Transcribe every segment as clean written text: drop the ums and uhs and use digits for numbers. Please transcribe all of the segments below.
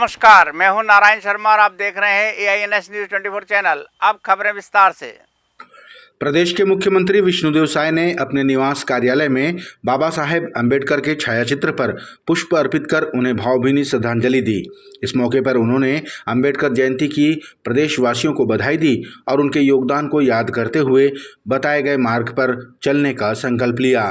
नमस्कार, मैं हूं नारायण शर्मा और आप देख रहे हैं AINS न्यूज 24 चैनल। अब खबरें विस्तार से। प्रदेश के मुख्यमंत्री विष्णुदेव साय ने अपने निवास कार्यालय में बाबा साहेब अंबेडकर के छायाचित्र पर पुष्प अर्पित कर उन्हें भावभीनी श्रद्धांजलि दी। इस मौके पर उन्होंने अंबेडकर जयंती की प्रदेशवासियों को बधाई दी और उनके योगदान को याद करते हुए बताए गए मार्ग पर चलने का संकल्प लिया।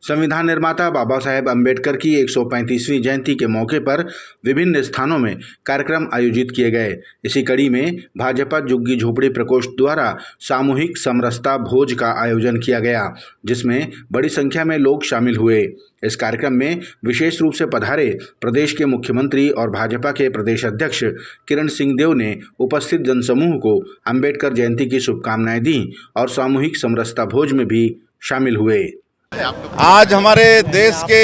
संविधान निर्माता बाबा साहेब अंबेडकर की 135वीं जयंती के मौके पर विभिन्न स्थानों में कार्यक्रम आयोजित किए गए। इसी कड़ी में भाजपा झुग्गी झोपड़ी प्रकोष्ठ द्वारा सामूहिक समरसता भोज का आयोजन किया गया, जिसमें बड़ी संख्या में लोग शामिल हुए। इस कार्यक्रम में विशेष रूप से पधारे प्रदेश के मुख्यमंत्री और भाजपा के प्रदेश अध्यक्ष किरण सिंहदेव ने उपस्थित जनसमूह को अंबेडकर जयंती की शुभकामनाएं दी और सामूहिक समरसता भोज में भी शामिल हुए। आज हमारे देश के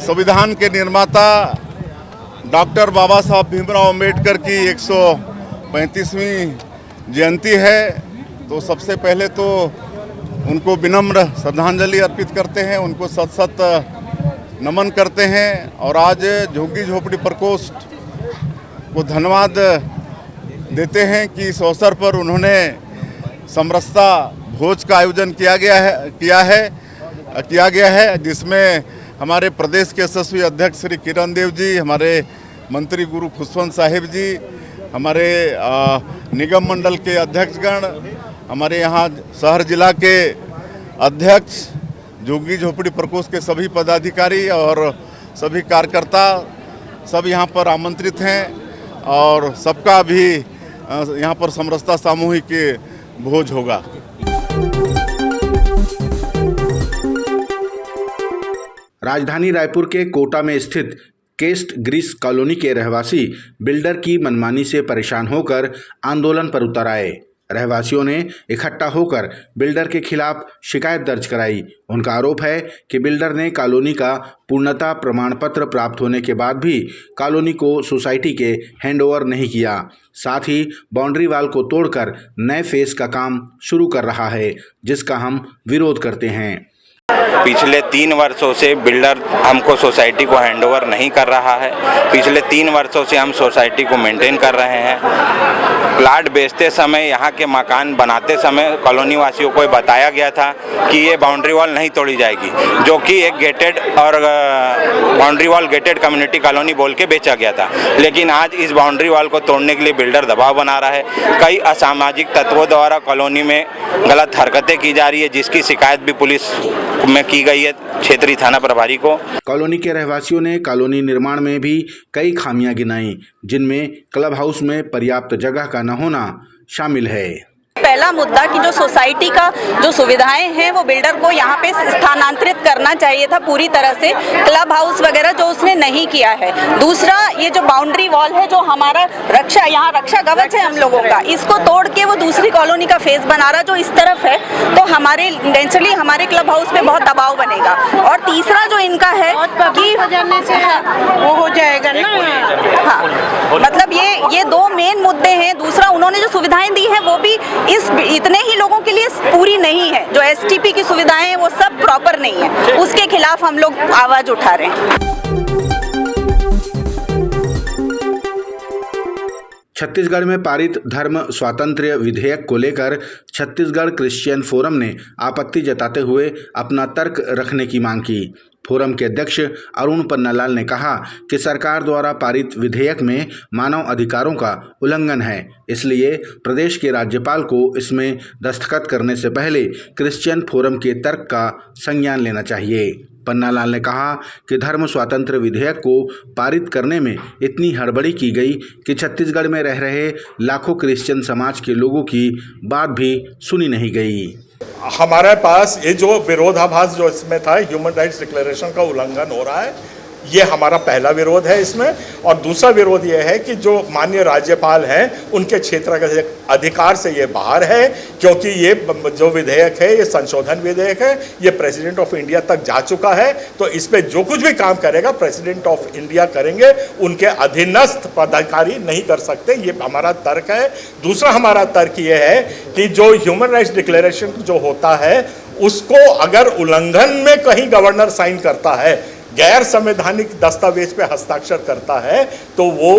संविधान के निर्माता डॉक्टर बाबा साहब भीमराव अंबेडकर की 135वीं जयंती है, तो सबसे पहले तो उनको विनम्र श्रद्धांजलि अर्पित करते हैं, उनको सत सत नमन करते हैं और आज झुग्गी झोपड़ी प्रकोष्ठ को धन्यवाद देते हैं कि इस अवसर पर उन्होंने समरसता भोज का आयोजन किया गया है जिसमें हमारे प्रदेश के यशस्वी अध्यक्ष श्री किरण देव जी, हमारे मंत्री गुरु खुशवंत साहिब जी, हमारे निगम मंडल के अध्यक्षगण, हमारे यहाँ शहर जिला के अध्यक्ष, झुग्गी झोपड़ी प्रकोष्ठ के सभी पदाधिकारी और सभी कार्यकर्ता सब यहाँ पर आमंत्रित हैं और सबका भी यहाँ पर समरसता सामूहिक भोज होगा। राजधानी रायपुर के कोटा में स्थित केस्ट ग्रीस कॉलोनी के रहवासी बिल्डर की मनमानी से परेशान होकर आंदोलन पर उतर आए। रहवासियों ने इकट्ठा होकर बिल्डर के खिलाफ शिकायत दर्ज कराई। उनका आरोप है कि बिल्डर ने कॉलोनी का पूर्णता प्रमाण पत्र प्राप्त होने के बाद भी कॉलोनी को सोसाइटी के हैंडओवर नहीं किया, साथ ही बाउंड्री वॉल को तोड़कर नए फेस का काम शुरू कर रहा है, जिसका हम विरोध करते हैं। पिछले 3 वर्षों से बिल्डर हमको सोसाइटी को हैंडओवर नहीं कर रहा है। पिछले 3 वर्षों से हम सोसाइटी को मेंटेन कर रहे हैं। प्लाट बेचते समय, यहाँ के मकान बनाते समय कॉलोनी वासियों को बताया गया था कि ये बाउंड्री वॉल नहीं तोड़ी जाएगी, जो कि एक गेटेड और boundary wall gated community colony बोल के बेचा गया था। लेकिन आज इस बाउंड्री वॉल को तोड़ने के लिए बिल्डर दबाव बना रहा है। कई असामाजिक तत्वों द्वारा कॉलोनी में गलत हरकतें की जा रही है, जिसकी शिकायत भी पुलिस में की गई है क्षेत्रीय थाना प्रभारी को। कॉलोनी के रहवासियों ने कॉलोनी निर्माण में भी कई खामियां गिनाई, जिनमें क्लब हाउस में पर्याप्त जगह का न होना शामिल है। पहला मुद्दा कि जो सोसाइटी का जो सुविधाएं हैं वो बिल्डर को यहाँ पे स्थानांतरित करना चाहिए था पूरी तरह से, क्लब हाउस वगैरह जो उसने नहीं किया है। दूसरा, ये जो बाउंड्री वॉल है, जो हमारा यहाँ रक्षा कवच है हम लोगों का, इसको तोड़ के वो दूसरी कॉलोनी का फेस बना रहा जो इस तरफ है, तो हमारे नेचुरली हमारे क्लब हाउस पे बहुत दबाव बनेगा। और तीसरा जो इनका है कि वो हो जाएगा ना, हाँ, मतलब ये 2 मेन मुद्दे हैं। दूसरा, उन्होंने जो सुविधाएं दी है वो भी इतने ही लोगों के लिए पूरी नहीं है। जो STP की सुविधाएं हैं वो सब प्रॉपर नहीं है, उसके खिलाफ हम लोग आवाज उठा रहे हैं। छत्तीसगढ़ में पारित धर्म स्वातंत्र्य विधेयक को लेकर छत्तीसगढ़ क्रिश्चियन फोरम ने आपत्ति जताते हुए अपना तर्क रखने की मांग की। फोरम के अध्यक्ष अरुण पन्नालाल ने कहा कि सरकार द्वारा पारित विधेयक में मानव अधिकारों का उल्लंघन है, इसलिए प्रदेश के राज्यपाल को इसमें दस्तखत करने से पहले क्रिश्चियन फोरम के तर्क का संज्ञान लेना चाहिए। पन्नालाल ने कहा कि धर्म स्वातंत्र्य विधेयक को पारित करने में इतनी हड़बड़ी की गई कि छत्तीसगढ़ में रह रहे लाखों क्रिश्चियन समाज के लोगों की बात भी सुनी नहीं गई। हमारे पास ये जो विरोधाभास जो इसमें था, ह्यूमन राइट्स डिक्लेरेशन का उल्लंघन हो रहा है, ये हमारा पहला विरोध है इसमें। और दूसरा विरोध ये है कि जो माननीय राज्यपाल हैं उनके क्षेत्र के अधिकार से ये बाहर है, क्योंकि ये जो विधेयक है ये संशोधन विधेयक है, ये प्रेसिडेंट ऑफ इंडिया तक जा चुका है। तो इस पे जो कुछ भी काम करेगा प्रेसिडेंट ऑफ इंडिया करेंगे, उनके अधीनस्थ पदाधिकारी नहीं कर सकते, ये हमारा तर्क है। दूसरा हमारा तर्क ये है कि जो ह्यूमन राइट्स डिक्लेरेशन जो होता है उसको अगर उल्लंघन में कहीं गवर्नर साइन करता है, गैर संवैधानिक दस्तावेज पे हस्ताक्षर करता है, तो वो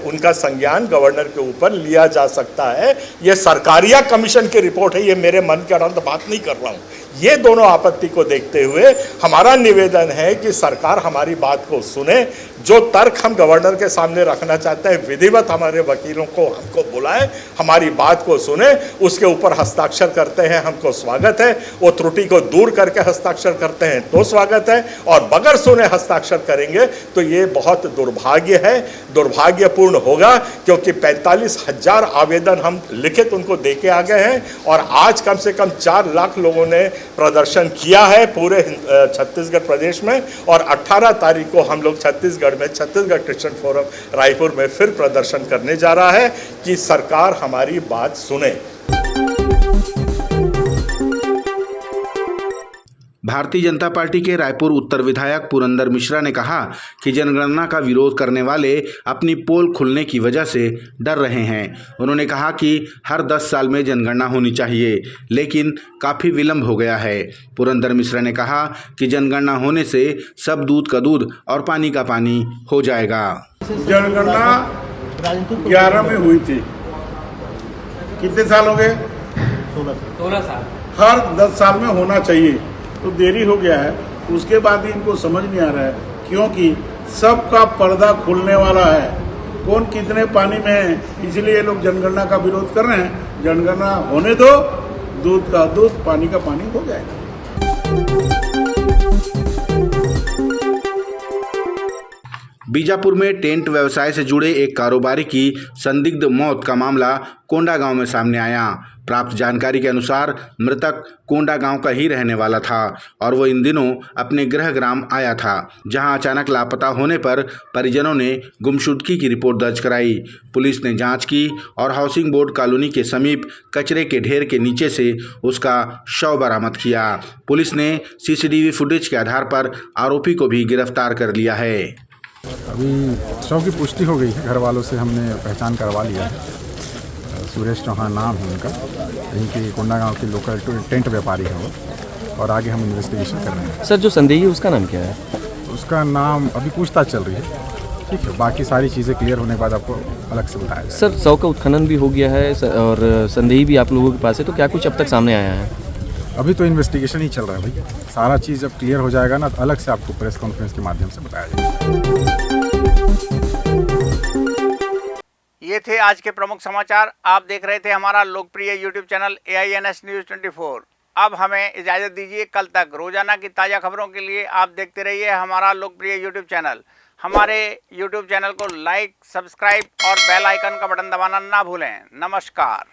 उनका संज्ञान गवर्नर के ऊपर लिया जा सकता है। ये सरकारिया कमीशन की रिपोर्ट है, ये मेरे मन के अनंत बात नहीं कर रहा हूँ। ये दोनों आपत्ति को देखते हुए हमारा निवेदन है कि सरकार हमारी बात को सुने। जो तर्क हम गवर्नर के सामने रखना चाहते हैं, विधिवत हमारे वकीलों को हमको बुलाएं, हमारी बात को सुने, उसके ऊपर हस्ताक्षर करते हैं, हमको स्वागत है। वो त्रुटि को दूर करके हस्ताक्षर करते हैं तो स्वागत है, और बगैर सुने हस्ताक्षर करेंगे तो ये बहुत दुर्भाग्य है, दुर्भाग्यपूर्ण होगा, क्योंकि 45,000 आवेदन हम लिखित उनको दे के आ गए हैं, और आज कम से कम 4 लाख लोगों ने प्रदर्शन किया है पूरे छत्तीसगढ़ प्रदेश में। और 18 तारीख को हम लोग छत्तीसगढ़ में छत्तीसगढ़ क्रिश्चियन फोरम रायपुर में फिर प्रदर्शन करने जा रहा है कि सरकार हमारी बात सुने। भारतीय जनता पार्टी के रायपुर उत्तर विधायक पुरंदर मिश्रा ने कहा कि जनगणना का विरोध करने वाले अपनी पोल खुलने की वजह से डर रहे हैं। उन्होंने कहा कि हर 10 साल में जनगणना होनी चाहिए, लेकिन काफ़ी विलंब हो गया है। पुरंदर मिश्रा ने कहा कि जनगणना होने से सब दूध का दूध और पानी का पानी हो जाएगा। जनगणना 11 में हुई थी, कितने साल हो गए? 16 साल। हर 10 साल में होना चाहिए, तो देरी हो गया है। उसके बाद इनको समझ नहीं आ रहा है, क्योंकि सबका पर्दा खुलने वाला है, कौन कितने पानी में है, इसलिए ये लोग जनगणना का विरोध कर रहे हैं। जनगणना होने दो, दूध का दूध पानी का पानी हो जाएगा। बीजापुर में टेंट व्यवसाय से जुड़े एक कारोबारी की संदिग्ध मौत का मामला कोंडा गांव में सामने आया। प्राप्त जानकारी के अनुसार मृतक कोंडा गांव का ही रहने वाला था और वो इन दिनों अपने गृह ग्राम आया था, जहां अचानक लापता होने पर परिजनों ने गुमशुदगी की रिपोर्ट दर्ज कराई। पुलिस ने जांच की और हाउसिंग बोर्ड कॉलोनी के समीप कचरे के ढेर के नीचे से उसका शव बरामद किया। पुलिस ने सीसीटीवी फुटेज के आधार पर आरोपी को भी गिरफ्तार कर लिया है। अभी शव की पुष्टि हो गई है, घर वालों से हमने पहचान करवा लिया है। सुरेश चौहान नाम है उनका, यहीं के कोंडा गांव के लोकल टेंट व्यापारी है वो, और आगे हम इन्वेस्टिगेशन कर रहे हैं। सर, जो संदेही है उसका नाम क्या है? उसका नाम अभी पूछताछ चल रही है, ठीक है। बाकी सारी चीज़ें क्लियर होने के बाद आपको अलग से बताया जाएगा। सर, शव का उत्खनन भी हो गया है और संदेही भी आप लोगों के पास है, तो क्या कुछ अब तक सामने आया है? अभी तो इन्वेस्टिगेशन ही चल रहा है भाई, सारा चीज़ जब क्लियर हो जाएगा ना तो अलग से आपको प्रेस कॉन्फ्रेंस के माध्यम से बताया जाएगा। ये थे आज के प्रमुख समाचार। आप देख रहे थे हमारा लोकप्रिय YouTube चैनल AINS News 24। अब हमें इजाज़त दीजिए, कल तक रोजाना की ताज़ा खबरों के लिए आप देखते रहिए हमारा लोकप्रिय YouTube चैनल। हमारे YouTube चैनल को लाइक, सब्सक्राइब और बेल आइकन का बटन दबाना ना भूलें। नमस्कार।